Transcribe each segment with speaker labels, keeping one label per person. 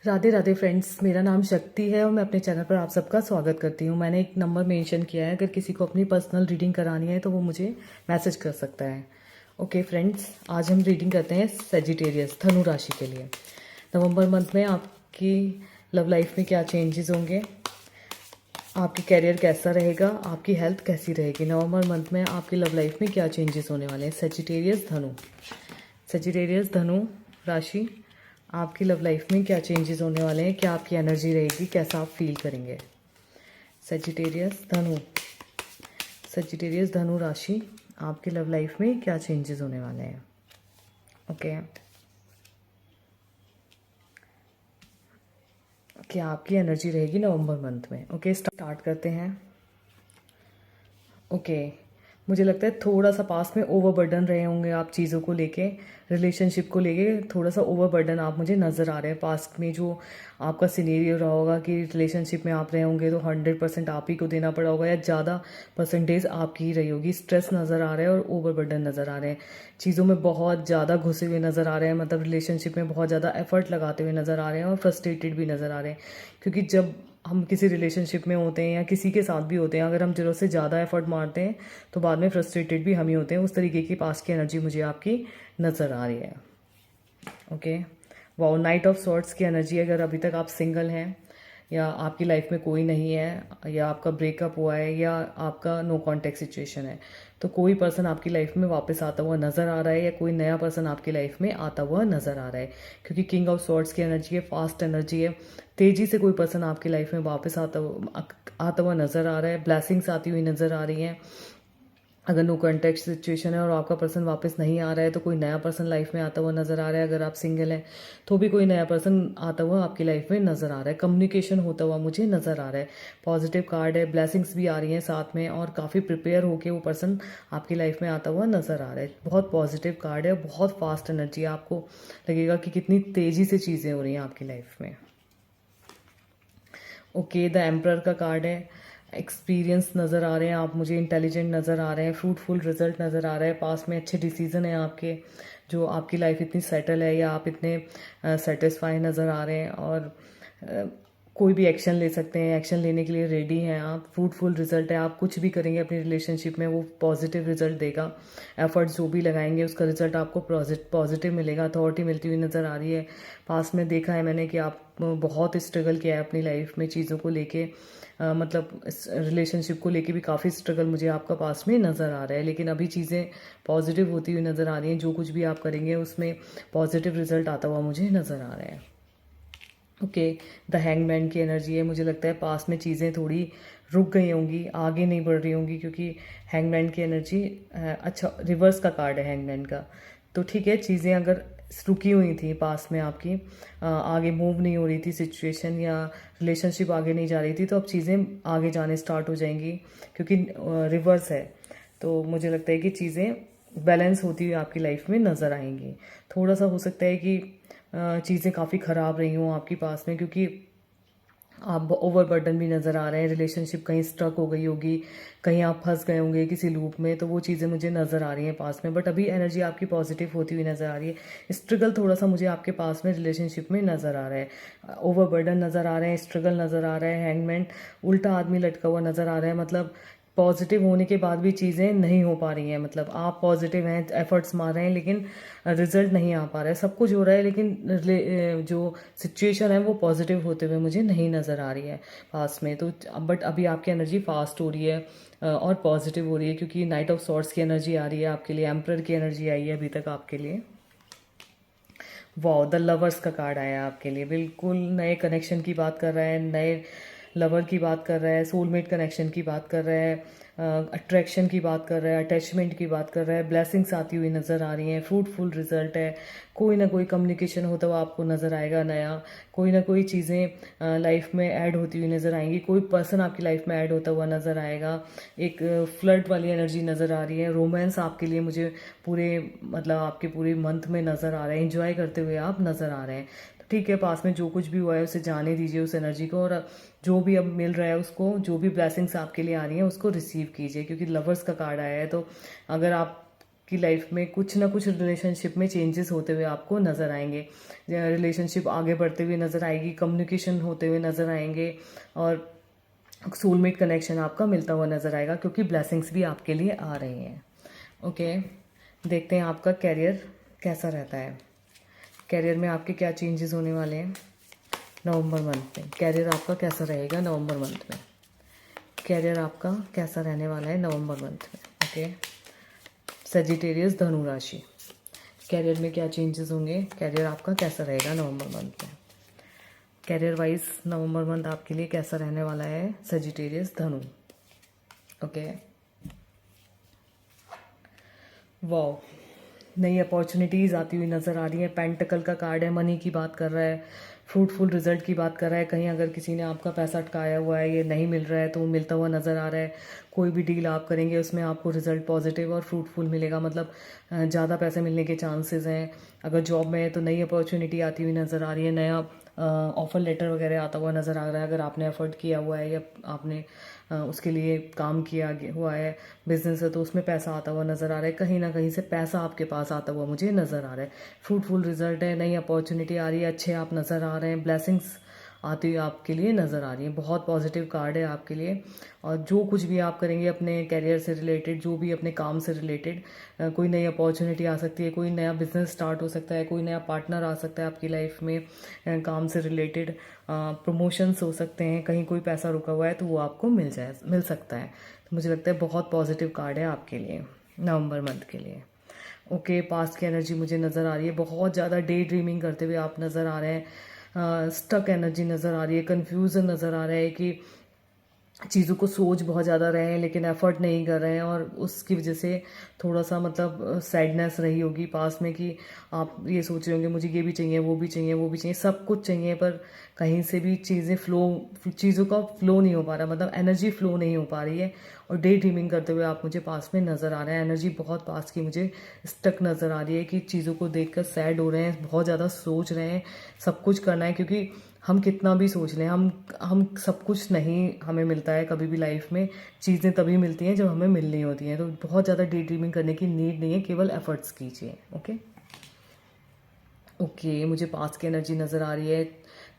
Speaker 1: Radhe Radhe friends, मेरा नाम शक्ति है और मैं अपने चैनल पर आप सबका स्वागत करती हूँ। मैंने एक नंबर मेंशन किया है, अगर किसी को अपनी पर्सनल रीडिंग करानी है तो वो मुझे मैसेज कर सकता है। ओके फ्रेंड्स, आज हम रीडिंग करते हैं सेजिटेरियस धनु राशि के लिए। नवंबर मंथ में आपकी लव लाइफ में क्या चेंजेस होंगे, आपकी कैरियर कैसा रहेगा, आपकी हेल्थ कैसी रहेगी। नवंबर मंथ में आपकी लव लाइफ में क्या चेंजेस होने वाले हैं। सेजिटेरियस धनु राशि, आपकी लव लाइफ में क्या चेंजेस होने वाले हैं, क्या आपकी एनर्जी रहेगी, कैसा आप फील करेंगे। सेजिटेरियस धनु राशि, आपकी लव लाइफ में क्या चेंजेस होने वाले हैं। ओके, क्या आपकी एनर्जी रहेगी नवंबर मंथ में। ओके, स्टार्ट करते हैं। ओके, मुझे लगता है थोड़ा सा पास में ओवरबर्डन रहे होंगे आप चीज़ों को लेके, रिलेशनशिप को लेके थोड़ा सा ओवरबर्डन आप मुझे नज़र आ रहे हैं। पास्ट में जो आपका सिनेरियो रहा होगा कि रिलेशनशिप में आप रहे होंगे तो 100% आप ही को देना पड़ा होगा या ज़्यादा परसेंटेज आपकी ही रही होगी। स्ट्रेस नज़र आ रहा है और ओवरबर्डन नज़र आ रहे हैं, चीज़ों में बहुत ज़्यादा घुसे हुए नज़र आ रहे हैं, मतलब रिलेशनशिप में बहुत ज़्यादा एफर्ट लगाते हुए नज़र आ रहे हैं और फ्रस्ट्रेटेड भी नज़र आ रहे हैं। क्योंकि जब हम किसी रिलेशनशिप में होते हैं या किसी के साथ भी होते हैं, अगर हम ज़रूरत से ज़्यादा एफर्ट मारते हैं तो बाद में फ्रस्ट्रेटेड भी हम ही होते हैं। उस तरीके की पास की एनर्जी मुझे आपकी नज़र आ रही है। Okay, wow, night of sorts की एनर्जी। अगर अभी तक आप सिंगल हैं या आपकी लाइफ में कोई नहीं है या आपका ब्रेकअप हुआ है या आपका नो कॉन्टेक्ट सिचुएशन है, तो कोई पर्सन आपकी लाइफ में वापस आता हुआ नज़र आ रहा है या कोई नया पर्सन आपकी लाइफ में आता हुआ नज़र आ रहा है। क्योंकि किंग ऑफ सॉर्ट्स की एनर्जी है, फास्ट एनर्जी है, तेज़ी से कोई पर्सन आपकी लाइफ में वापस आता हुआ नज़र आ रहा है। ब्लेसिंग्स आती हुई नज़र आ रही हैं। अगर नो कॉन्टेक्ट सिचुएशन है और आपका पर्सन वापस नहीं आ रहा है तो कोई नया पर्सन लाइफ में आता हुआ नज़र आ रहा है। अगर आप सिंगल हैं तो भी कोई नया पर्सन आता हुआ आपकी लाइफ में नज़र आ रहा है। कम्युनिकेशन होता हुआ मुझे नज़र आ रहा है। पॉजिटिव कार्ड है, ब्लेसिंग्स भी आ रही हैं साथ में और काफ़ी प्रिपेयर होकर वो पर्सन आपकी लाइफ में आता हुआ नज़र आ रहा है। बहुत पॉजिटिव कार्ड है, बहुत फास्ट एनर्जी है। आपको लगेगा कि कितनी तेज़ी से चीज़ें हो रही हैं आपकी लाइफ में। ओके, द एम्परर का कार्ड है। एक्सपीरियंस नज़र आ रहे हैं आप मुझे, इंटेलिजेंट नज़र आ रहे हैं, फ्रूटफुल रिजल्ट नज़र आ रहा है, पास में अच्छे डिसीजन हैं आपके, जो आपकी लाइफ इतनी सेटल है या आप इतने सेटिस्फाई नज़र आ रहे हैं और कोई भी एक्शन ले सकते हैं, एक्शन लेने के लिए रेडी हैं आप। फ्रूटफुल रिजल्ट है, आप कुछ भी करेंगे अपनी रिलेशनशिप में वो पॉजिटिव रिजल्ट देगा। एफर्ट जो भी लगाएंगे उसका रिजल्ट आपको पॉजिटिव मिलेगा। अथॉरिटी मिलती हुई नज़र आ रही है। पास में देखा है मैंने कि आप बहुत स्ट्रगल किया है अपनी लाइफ में चीज़ों को लेके, मतलब रिलेशनशिप को लेके भी काफ़ी स्ट्रगल मुझे आपका पास में नज़र आ रहा है, लेकिन अभी चीज़ें पॉजिटिव होती हुई नज़र आ रही हैं। जो कुछ भी आप करेंगे उसमें पॉजिटिव रिजल्ट आता हुआ मुझे नज़र आ रहा है। ओके, द हैंगमैन की एनर्जी है। मुझे लगता है पास में चीज़ें थोड़ी रुक गई होंगी, आगे नहीं बढ़ रही होंगी, क्योंकि हैंगमैन की एनर्जी अच्छा रिवर्स का कार्ड है हैंगमैन का। तो ठीक है, चीज़ें अगर रुकी हुई थी पास में आपकी, आगे मूव नहीं हो रही थी सिचुएशन या रिलेशनशिप आगे नहीं जा रही थी, तो अब चीज़ें आगे जाने स्टार्ट हो जाएंगी क्योंकि रिवर्स है। तो मुझे लगता है कि चीज़ें बैलेंस होती हुई आपकी लाइफ में नज़र आएंगी। थोड़ा सा हो सकता है कि चीज़ें काफ़ी ख़राब रही हों आपके पास में, क्योंकि आप ओवरबर्डन भी नज़र आ रहे हैं। रिलेशनशिप कहीं स्ट्रक हो गई होगी, कहीं आप फंस गए होंगे किसी लूप में, तो वो चीज़ें मुझे नज़र आ रही हैं पास में। बट अभी एनर्जी आपकी पॉजिटिव होती हुई नज़र आ रही है। स्ट्रगल थोड़ा सा मुझे आपके पास में रिलेशनशिप में नज़र आ रहा है। ओवरबर्डन नज़र आ रहे हैं, स्ट्रगल नज़र आ रहा है, हैंगमैन उल्टा आदमी लटका हुआ नज़र आ रहा है। मतलब पॉजिटिव होने के बाद भी चीज़ें नहीं हो पा रही हैं। मतलब आप पॉजिटिव हैं, एफर्ट्स मार रहे हैं, लेकिन रिजल्ट नहीं आ पा रहा है। सब कुछ हो रहा है लेकिन जो सिचुएशन है वो पॉजिटिव होते हुए मुझे नहीं नज़र आ रही है पास में। तो बट अभी आपकी एनर्जी फास्ट हो रही है और पॉजिटिव हो रही है, क्योंकि नाइट ऑफ सॉर्ट्स की एनर्जी आ रही है आपके लिए, एम्परर की एनर्जी आई है अभी तक आपके लिए। वाओ, द लवर्स का कार्ड आया आपके लिए। बिल्कुल नए कनेक्शन की बात कर रहा है, नए लवर की बात कर रहा है, सोलमेट कनेक्शन की बात कर रहा है, अट्रैक्शन की बात कर रहा है, अटैचमेंट की बात कर रहा है। ब्लेसिंग्स आती हुई नज़र आ रही हैं, फ्रूटफुल रिजल्ट है। कोई ना कोई कम्युनिकेशन होता हुआ आपको नज़र आएगा नया, कोई ना कोई चीज़ें लाइफ में ऐड होती हुई नज़र आएंगी, कोई पर्सन आपकी लाइफ में ऐड होता हुआ नज़र आएगा। एक फ्लर्ट वाली एनर्जी नज़र आ रही है। रोमांस आपके लिए मुझे पूरे मतलब आपके पूरे मंथ में नज़र आ रहा है, इंजॉय करते हुए आप नज़र आ रहे हैं। तो ठीक है, पास में जो कुछ भी हुआ है उसे जाने दीजिए उस एनर्जी को, और जो भी अब मिल रहा है उसको, जो भी ब्लेसिंग्स आपके लिए आ रही हैं उसको रिसीव कीजिए, क्योंकि लवर्स का कार्ड आया है। तो अगर आप की लाइफ में कुछ ना कुछ रिलेशनशिप में चेंजेस होते हुए आपको नज़र आएंगे। रिलेशनशिप आगे बढ़ते हुए नज़र आएगी, कम्युनिकेशन होते हुए नज़र आएंगे और सोलमेट कनेक्शन आपका मिलता हुआ नज़र आएगा, क्योंकि ब्लेसिंग्स भी आपके लिए आ रही हैं। ओके, देखते हैं आपका कैरियर कैसा रहता है। कैरियर में आपके क्या चेंजेस होने वाले हैं नवंबर मंथ में। कैरियर आपका कैसा रहेगा नवंबर मंथ में। कैरियर आपका कैसा रहने वाला है नवंबर मंथ में। ओके, सजिटेरियस धनु राशि, कैरियर में क्या चेंजेस होंगे, कैरियर आपका कैसा रहेगा नवंबर मंथ में। कैरियर वाइज नवंबर मंथ आपके लिए कैसा रहने वाला है सजिटेरियस धनु। ओके, वाओ, नई अपॉर्चुनिटीज़ आती हुई नज़र आ रही है। पेंटिकल का कार्ड है, मनी की बात कर रहा है, फ्रूटफुल रिजल्ट की बात कर रहा है। कहीं अगर किसी ने आपका पैसा अटकाया हुआ है, ये नहीं मिल रहा है, तो वो मिलता हुआ नज़र आ रहा है। कोई भी डील आप करेंगे उसमें आपको रिजल्ट पॉजिटिव और फ्रूटफुल मिलेगा, मतलब ज़्यादा पैसे मिलने के चांसेस हैं। अगर जॉब में है तो नई अपॉर्चुनिटी आती हुई नज़र आ रही है, नया ऑफ़र लेटर वगैरह आता हुआ नज़र आ रहा है। अगर आपने एफर्ट किया हुआ है या आपने उसके लिए काम किया हुआ है, बिजनेस है, तो उसमें पैसा आता हुआ नज़र आ रहा है। कहीं ना कहीं से पैसा आपके पास आता हुआ मुझे नज़र आ रहा है। फ्रूटफुल रिजल्ट है, नई अपॉर्चुनिटी आ रही है, अच्छे आप नज़र आ रहे हैं, ब्लेसिंग्स आती हुई आपके लिए नज़र आ रही है। बहुत पॉजिटिव कार्ड है आपके लिए। और जो कुछ भी आप करेंगे अपने कैरियर से रिलेटेड, जो भी अपने काम से रिलेटेड, कोई नई अपॉर्चुनिटी आ सकती है, कोई नया बिजनेस स्टार्ट हो सकता है, कोई नया पार्टनर आ सकता है आपकी लाइफ में, काम से रिलेटेड प्रमोशंस हो सकते हैं, कहीं कोई पैसा रुका हुआ है तो वो आपको मिल सकता है। तो मुझे लगता है बहुत पॉजिटिव कार्ड है आपके लिए नवंबर मंथ के लिए। ओके, पास्ट की एनर्जी मुझे नज़र आ रही है। बहुत ज़्यादा डे ड्रीमिंग करते हुए आप नज़र आ रहे हैं, स्टक एनर्जी नज़र आ रही है, कन्फ्यूज़न नज़र आ रहा है कि चीज़ों को सोच बहुत ज़्यादा रहे हैं लेकिन एफर्ट नहीं कर रहे हैं, और उसकी वजह से थोड़ा सा मतलब सैडनेस रही होगी पास में कि आप ये सोच रहे होंगे मुझे ये भी चाहिए, वो भी चाहिए, वो भी चाहिए, सब कुछ चाहिए, पर कहीं से भी चीज़ों का फ्लो नहीं हो पा रहा, मतलब एनर्जी फ्लो नहीं हो पा रही है। और डे ड्रीमिंग करते हुए आप मुझे पास में नज़र आ रहे हैं। एनर्जी बहुत पास की मुझे स्टक नज़र आ रही है कि चीज़ों को देखकर सैड हो रहे हैं, बहुत ज़्यादा सोच रहे हैं, सब कुछ करना है, क्योंकि हम कितना भी सोच लें, हम सब कुछ नहीं हमें मिलता है कभी भी लाइफ में। चीज़ें तभी मिलती हैं जब हमें मिलनी होती हैं। तो बहुत ज़्यादा डे ड्रीमिंग करने की नीड नहीं है, केवल एफर्ट्स कीजिए। ओके ओके, मुझे पास की एनर्जी नज़र आ रही है।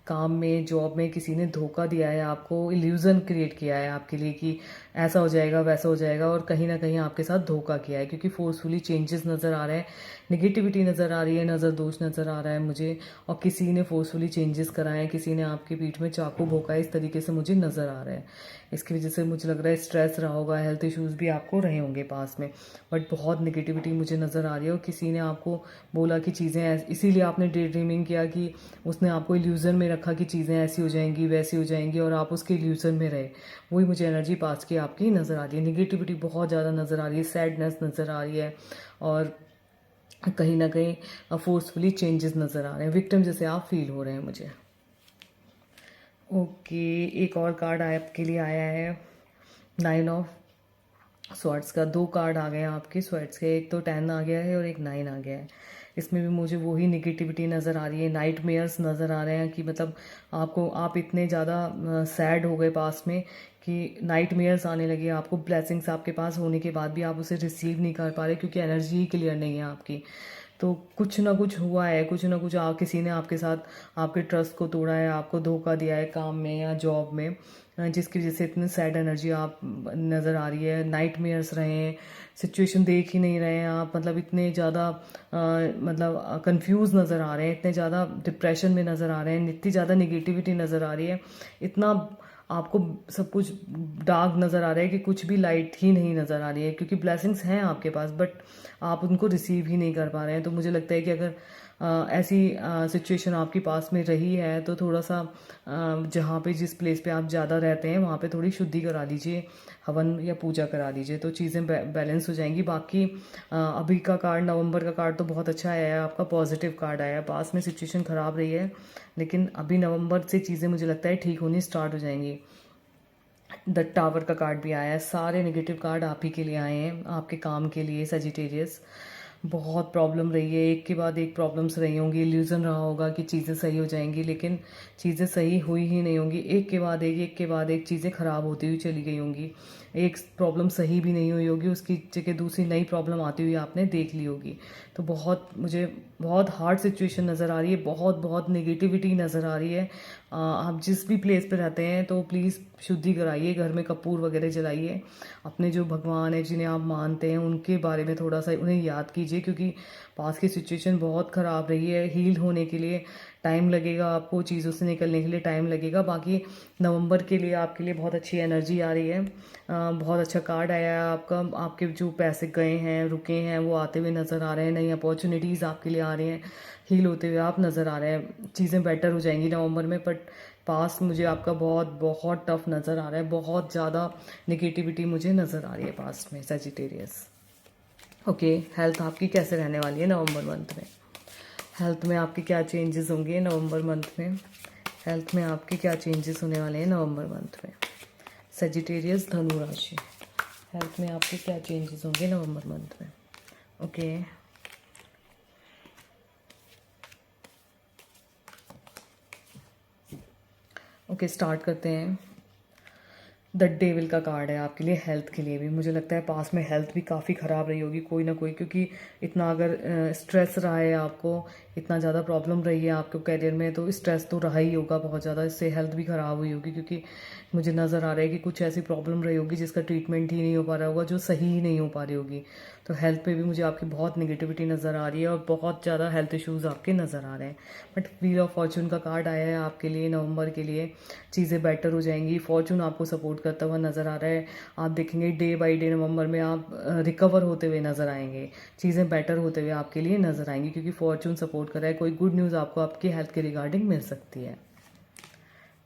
Speaker 1: काम में, जॉब में किसी ने धोखा दिया है आपको, इल्यूज़न क्रिएट किया है आपके लिए कि ऐसा हो जाएगा, वैसा हो जाएगा, और कहीं ना कहीं आपके साथ धोखा किया है, क्योंकि फोर्सफुली चेंजेस नज़र आ रहे हैं, नेगेटिविटी नज़र आ रही है, नज़र दोष नज़र आ रहा है मुझे। और किसी ने फोर्सफुली चेंजेस कराए हैं, किसी ने आपके पीठ में चाकू भोंका है, इस तरीके से मुझे नज़र आ रहा है। इसकी वजह से मुझे लग रहा है स्ट्रेस रहा होगा, हेल्थ इश्यूज़ भी आपको रहे होंगे पास में, बट बहुत नेगेटिविटी मुझे नज़र आ रही है। और किसी ने आपको बोला कि चीज़ें इसीलिए आपने डे ड्रीमिंग किया कि उसने आपको इल्यूज़न में रखा कि चीज़ें ऐसी हो जाएंगी, वैसी हो जाएंगी, और आप उसके इल्यूज़न में रहे। वही मुझे एनर्जी पास की आपकी नज़र आ रही है। नेगेटिविटी बहुत ज़्यादा नज़र आ रही है, सैडनेस नज़र आ रही है, और कहीं ना कहीं फोर्सफुली चेंजेस नज़र आ रहे हैं, विक्टिम जैसे आप फील हो रहे हैं मुझे। ओके, एक और कार्ड आपके लिए आया है, 9 ऑफ स्वॉर्ड्स का। दो कार्ड आ गए हैं आपके स्वॉर्ड्स के, एक तो 10 आ गया है और एक 9 आ गया है। इसमें भी मुझे वही निगेटिविटी नज़र आ रही है, नाइटमेयर्स नज़र आ रहे हैं कि मतलब आप इतने ज़्यादा सैड हो गए पास में कि नाइटमेयर्स आने लगे आपको। ब्लेसिंग्स आपके पास होने के बाद भी आप उसे रिसीव नहीं कर पा रहे, क्योंकि एनर्जी ही क्लियर नहीं है आपकी। तो कुछ ना कुछ हुआ है, कुछ ना कुछ किसी ने आपके साथ आपके ट्रस्ट को तोड़ा है, आपको धोखा दिया है काम में या जॉब में, जिसकी वजह से इतनी सैड एनर्जी आप नज़र आ रही है। नाइटमेयर्स रहे हैं, सिचुएशन देख ही नहीं रहे हैं आप, मतलब इतने ज़्यादा मतलब कंफ्यूज नज़र आ रहे हैं, इतने ज़्यादा डिप्रेशन में नज़र आ रहे हैं, इतनी ज़्यादा निगेटिविटी नज़र आ रही है, इतना आपको सब कुछ डार्क नज़र आ रहा है कि कुछ भी लाइट ही नहीं नज़र आ रही है, क्योंकि ब्लेसिंग्स हैं आपके पास बट आप उनको रिसीव ही नहीं कर पा रहे हैं। तो मुझे लगता है कि अगर ऐसी सिचुएशन आपके पास में रही है तो थोड़ा सा जहाँ पे जिस प्लेस पे आप ज़्यादा रहते हैं वहाँ पे थोड़ी शुद्धि करा दीजिए, हवन या पूजा करा दीजिए, तो चीज़ें बैलेंस हो जाएंगी। बाकी अभी का कार्ड, नवंबर का कार्ड तो बहुत अच्छा आया है आपका, पॉजिटिव कार्ड आया है। पास में सिचुएशन ख़राब रही है लेकिन अभी नवंबर से चीज़ें मुझे लगता है ठीक होनी स्टार्ट हो जाएंगी। द टावर का कार्ड भी आया है, सारे नेगेटिव कार्ड आप ही के लिए आए हैं, आपके काम के लिए सजिटेरियस। बहुत प्रॉब्लम रही है, एक के बाद एक प्रॉब्लम्स रही होंगी, इल्यूजन रहा होगा कि चीज़ें सही हो जाएंगी, लेकिन चीज़ें सही हुई ही नहीं होंगी। एक के बाद एक चीज़ें ख़राब होती हुई चली गई होंगी। एक प्रॉब्लम सही भी नहीं हुई होगी, उसकी जगह दूसरी नई प्रॉब्लम आती हुई आपने देख ली होगी। तो मुझे बहुत हार्ड सिचुएशन नज़र आ रही है, बहुत नेगेटिविटी नज़र आ रही है। आप जिस भी प्लेस पे रहते हैं तो प्लीज़ शुद्धि कराइए, घर में कपूर वगैरह जलाइए, अपने जो भगवान है जिन्हें आप मानते हैं उनके बारे में थोड़ा सा उन्हें याद कीजिए, क्योंकि पास की सिचुएशन बहुत ख़राब रही है। हील होने के लिए टाइम लगेगा, आपको चीज़ों से निकलने के लिए टाइम लगेगा। बाकी नवंबर के लिए आपके लिए बहुत अच्छी एनर्जी आ रही है। बहुत अच्छा कार्ड आया है आपका। आपके जो पैसे गए हैं, रुके हैं, वो आते हुए नज़र आ रहे हैं। नई अपॉर्चुनिटीज़ आपके लिए आ रही हैं, हील होते हुए आप नज़र आ रहे हैं। चीज़ें बेटर हो जाएंगी नवंबर में, बट पास मुझे आपका बहुत टफ नज़र आ रहा है। बहुत ज़्यादा नेगेटिविटी मुझे नज़र आ रही है पास्ट में, सजिटेरियस। ओके, हेल्थ आपकी कैसे रहने वाली है नवंबर मंथ में? हेल्थ में आपके क्या चेंजेस होंगे नवंबर मंथ में? हेल्थ में आपके क्या चेंजेस होने वाले हैं नवंबर मंथ में? सजिटेरियस, धनु राशि, हेल्थ में आपके क्या चेंजेस होंगे नवंबर मंथ में? ओके, ओके, स्टार्ट करते हैं। द डेविल का कार्ड है आपके लिए हेल्थ के लिए भी। मुझे लगता है पास में हेल्थ भी काफ़ी ख़राब रही होगी कोई ना कोई, क्योंकि इतना अगर स्ट्रेस रहा है आपको, इतना ज़्यादा प्रॉब्लम रही है आपको करियर में, तो स्ट्रेस तो रहा ही होगा बहुत ज़्यादा। इससे हेल्थ भी ख़राब हुई होगी, क्योंकि मुझे नज़र आ रहा है कि कुछ ऐसी प्रॉब्लम रही होगी जिसका ट्रीटमेंट ही नहीं हो पा रहा होगा, जो सही ही नहीं हो पा रही होगी। तो हेल्थ पे भी मुझे आपकी बहुत नेगेटिविटी नज़र आ रही है और बहुत ज़्यादा हेल्थ इश्यूज़ आपके नज़र आ रहे हैं। बट व्हील ऑफ फॉर्चून का कार्ड आया है आपके लिए नवंबर के लिए। चीज़ें बेटर हो जाएंगी, फॉर्चून आपको सपोर्ट करता हुआ नज़र आ रहा है। आप देखेंगे डे बाई डे नवंबर में आप रिकवर होते हुए नज़र आएंगे, चीज़ें बेटर होते हुए आपके लिए नज़र आएंगी, क्योंकि फॉर्चून सपोर्ट कर रहा है। कोई गुड न्यूज़ आपको आपकी हेल्थ के रिगार्डिंग मिल सकती है।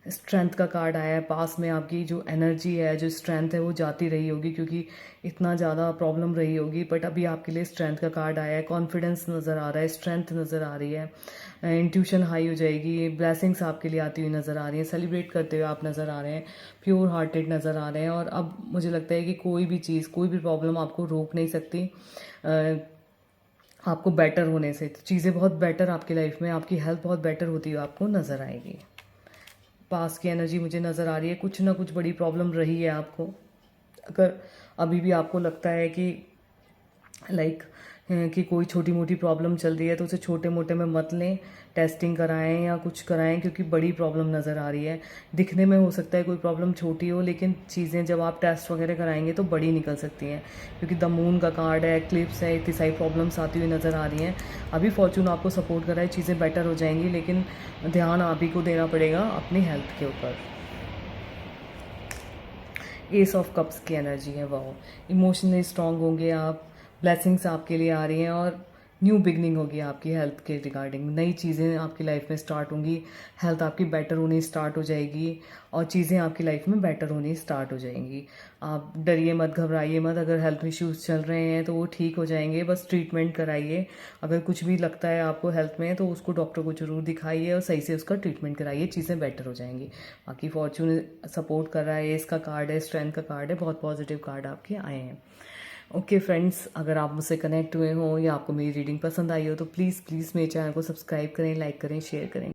Speaker 1: स्ट्रेंथ का कार्ड आया है। पास में आपकी जो एनर्जी है, जो स्ट्रेंथ है, वो जाती रही होगी, क्योंकि इतना ज़्यादा प्रॉब्लम रही होगी। बट अभी आपके लिए स्ट्रेंथ का कार्ड आया है। कॉन्फिडेंस नज़र आ रहा है, स्ट्रेंथ नज़र आ रही है, इंट्यूशन हाई हो जाएगी, ब्लेसिंग्स आपके लिए आती हुई नज़र आ रही हैं, सेलिब्रेट करते हुए आप नज़र आ रहे हैं, प्योर हार्टेड नज़र आ रहे हैं। और अब मुझे लगता है कि कोई भी चीज़, कोई भी प्रॉब्लम आपको रोक नहीं सकती आपको बेटर होने से। तो चीज़ें बहुत बेटर आपकी लाइफ में, आपकी हेल्थ बहुत बेटर होती हुई आपको नज़र आएगी। पास की एनर्जी मुझे नज़र आ रही है, कुछ ना कुछ बड़ी प्रॉब्लम रही है आपको। अगर अभी भी आपको लगता है कि लाइक कि कोई छोटी मोटी प्रॉब्लम चल रही है, तो उसे छोटे मोटे में मत लें, टेस्टिंग कराएं या कुछ कराएं, क्योंकि बड़ी प्रॉब्लम नज़र आ रही है। दिखने में हो सकता है कोई प्रॉब्लम छोटी हो, लेकिन चीज़ें जब आप टेस्ट वगैरह कराएंगे तो बड़ी निकल सकती हैं, क्योंकि द मून का कार्ड है, क्लिप्स है, इतनी सारी प्रॉब्लम्स आती हुई नज़र आ रही हैं। अभी फॉर्चून आपको सपोर्ट कर रहा है, चीज़ें बेटर हो जाएंगी, लेकिन ध्यान आप ही को देना पड़ेगा अपनी हेल्थ के ऊपर। एस ऑफ कप्स की एनर्जी है, वाओ, इमोशनली स्ट्रांग होंगे आप, ब्लेसिंग्स आपके लिए आ रही हैं, और न्यू बिगनिंग होगी आपकी हेल्थ के रिगार्डिंग। नई चीज़ें आपकी लाइफ में स्टार्ट होंगी, हेल्थ आपकी बेटर होनी स्टार्ट हो जाएगी, और चीज़ें आपकी लाइफ में बेटर होनी स्टार्ट हो जाएंगी। आप डरिए मत, घबराइए मत। अगर हेल्थ इश्यूज चल रहे हैं तो वो ठीक हो जाएंगे, बस ट्रीटमेंट कराइए। अगर कुछ भी लगता है आपको हेल्थ में, तो उसको डॉक्टर को जरूर दिखाइए और सही से उसका ट्रीटमेंट कराइए, चीज़ें बेटर हो जाएंगी। बाकी फॉर्चून सपोर्ट कर रहा है, इसका कार्ड है, स्ट्रेंथ का कार्ड है, बहुत पॉजिटिव कार्ड आपके आए हैं। ओके फ्रेंड्स, अगर आप मुझसे कनेक्ट हुए हो या आपको मेरी रीडिंग पसंद आई हो, तो प्लीज़ मेरे चैनल को सब्सक्राइब करें, लाइक करें, शेयर करें।